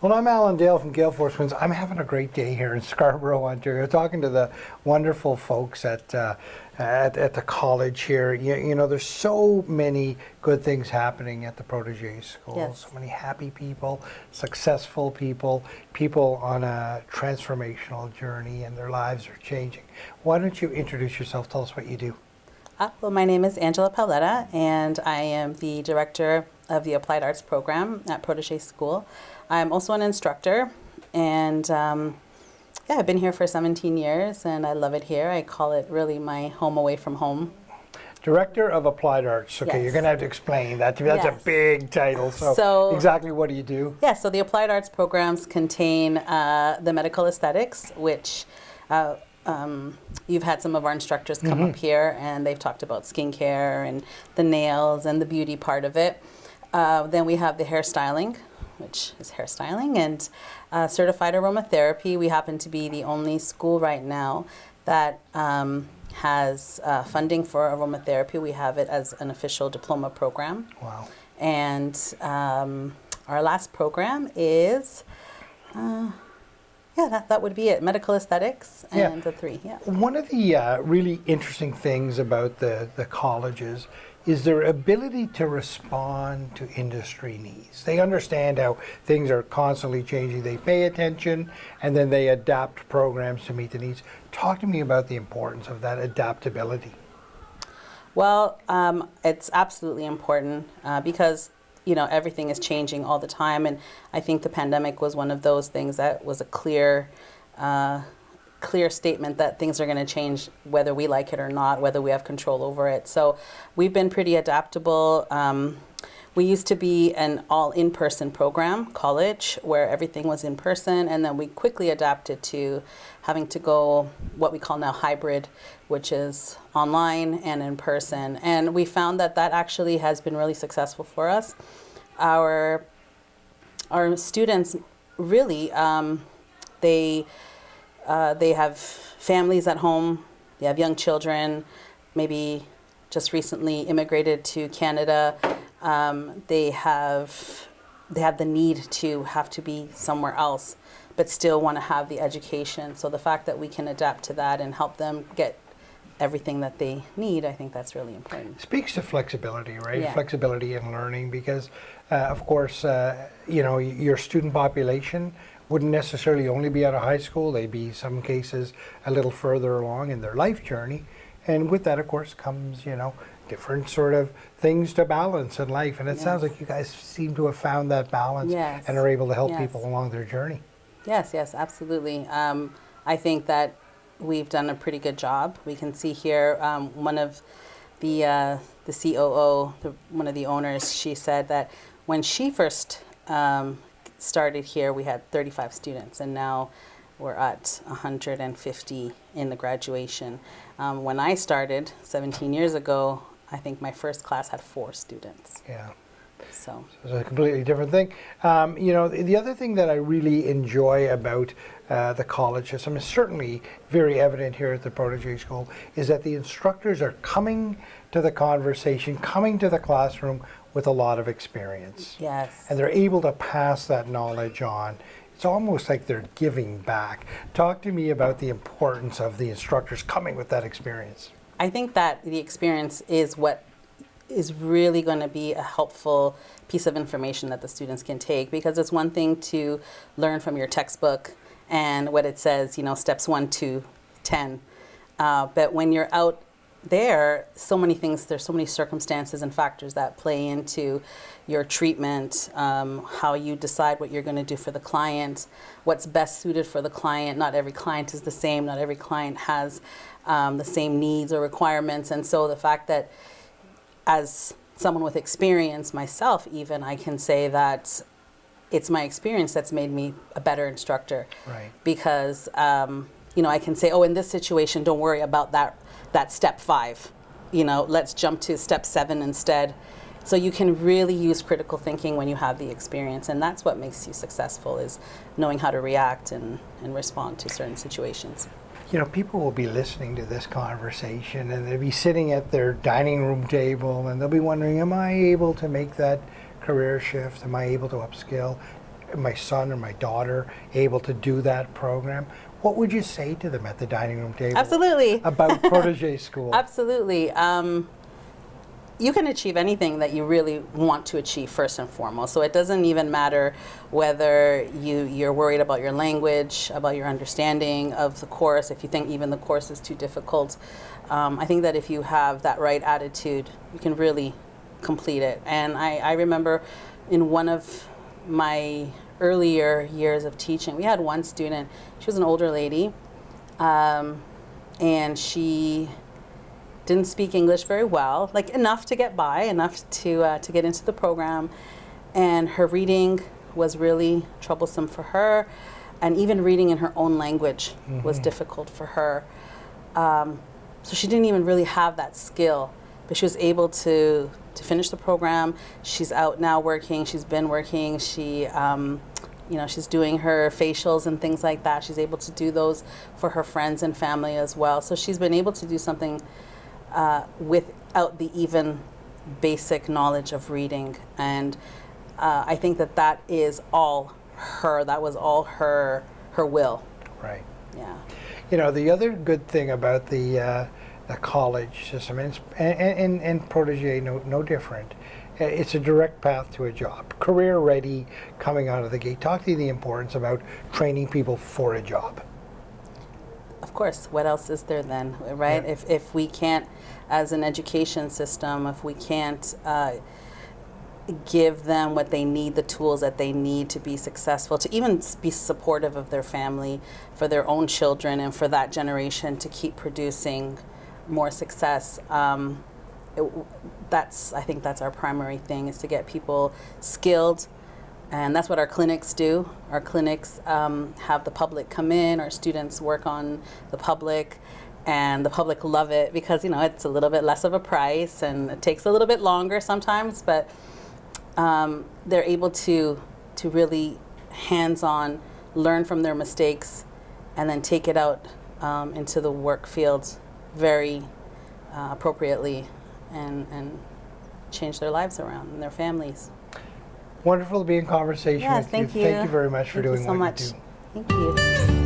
Well, I'm Alan Dale from Gale Force Winds. I'm having a great day here in Scarborough, Ontario, talking to the wonderful folks at the college here. You know, there's so many good things happening at the Protege School. Yes. So many happy people, successful people, people on a transformational journey, and their lives are changing. Why don't you introduce yourself? Tell us what you do. Well, my name is Angela Paolette, and I am the director of the Applied Arts program at Protege School. I'm also an instructor, and I've been here for 17 years, and I love it here. I call it really my home away from home. Director of Applied Arts. Okay, Yes. You're going to have to explain that to me. That's Yes. a big title. So exactly what do you do? Yeah, so the Applied Arts programs contain the medical aesthetics, which you've had some of our instructors come up here, and they've talked about skincare and the nails and the beauty part of it. Then we have the hairstyling, which is hairstyling, and certified aromatherapy. We happen to be the only school right now that has funding for aromatherapy. We have it as an official diploma program. Wow. And our last program is, that would be it, medical aesthetics, and the three, One of the really interesting things about the colleges is their ability to respond to industry needs. They understand how things are constantly changing. They pay attention, and then they adapt programs to meet the needs. Talk to me about the importance of that adaptability. Well, it's absolutely important because, you know, everything is changing all the time, and I think the pandemic was one of those things that was a clear statement that things are going to change whether we like it or not, whether we have control over it. So we've been pretty adaptable. We used to be an all in-person program, college, where everything was in person, and then we quickly adapted to having to go what we call now hybrid, which is online and in person. And we found that that actually has been really successful for us. Our students really, they have families at home, they have young children, maybe just recently immigrated to Canada. They have the need to have to be somewhere else, but still want to have the education. So the fact that we can adapt to that and help them get everything that they need, I think that's really important. Speaks to flexibility, right? Yeah. Flexibility in learning, because of course, you know, your student population wouldn't necessarily only be out of high school. They'd be, some cases, a little further along in their life journey. And with that, of course, comes, you know, different sort of things to balance in life. And it sounds like you guys seem to have found that balance and are able to help people along their journey. Yes, absolutely. I think that we've done a pretty good job. We can see here one of the COO, one of the owners, she said that when she first started here, we had 35 students, and now we're at 150 in the graduation. When I started 17 years ago, I think my first class had 4 students. Yeah. So it's a completely different thing. You know, the other thing that I really enjoy about the college system is certainly very evident here at the Protege School, is that the instructors are coming to the conversation, coming to the classroom with a lot of experience. Yes. And they're able to pass that knowledge on. It's almost like they're giving back. Talk to me about the importance of the instructors coming with that experience. I think that the experience is what is really going to be a helpful piece of information that the students can take, because it's one thing to learn from your textbook and what it says, you know, steps 1 to 10. But when you're out there, so many things, there's so many circumstances and factors that play into your treatment, how you decide what you're going to do for the client, what's best suited for the client. Not every client is the same. Not every client has the same needs or requirements. And so the fact that as someone with experience, myself even, I can say that it's my experience that's made me a better instructor. Right. Because, you know, I can say, oh, in this situation, don't worry about that step 5. You know, let's jump to step 7 instead. So you can really use critical thinking when you have the experience, and that's what makes you successful, is knowing how to react and respond to certain situations. You know, people will be listening to this conversation, and they'll be sitting at their dining room table, and they'll be wondering, am I able to make that career shift? Am I able to upskill? my son or my daughter able to do that program, what would you say to them at the dining room table? Absolutely. About Protege School? Absolutely. You can achieve anything that you really want to achieve first and foremost. So it doesn't even matter whether you're worried about your language, about your understanding of the course, if you think even the course is too difficult. I think that if you have that right attitude, you can really complete it. And I remember in one of my earlier years of teaching, we had one student, she was an older lady, and she didn't speak English very well, like enough to get by, enough to get into the program. And her reading was really troublesome for her, and even reading in her own language was difficult for her. So she didn't even really have that skill, but she was able to finish the program. She's out now working. She's been working. She, she's doing her facials and things like that. She's able to do those for her friends and family as well. So she's been able to do something without the even basic knowledge of reading. And I think that is all her. That was all her will. Right. Yeah. You know, the other good thing about the college system, and Protege no different, it's a direct path to a job. Career ready coming out of the gate. Talk to you the importance about training people for a job. Of course, what else is there then, right? Yeah. If we can't, as an education system, if we can't give them what they need, the tools that they need to be successful, to even be supportive of their family, for their own children, and for that generation to keep producing more success, I think that's our primary thing, is to get people skilled. And that's what our clinics do. Our clinics have the public come in, our students work on the public, and the public love it because, it's a little bit less of a price and it takes a little bit longer sometimes, but they're able to really hands-on learn from their mistakes and then take it out into the work field very appropriately and change their lives around and their families. Wonderful to be in conversation with you. Thank you. Thank you very much for doing so what much. you do. Thank you.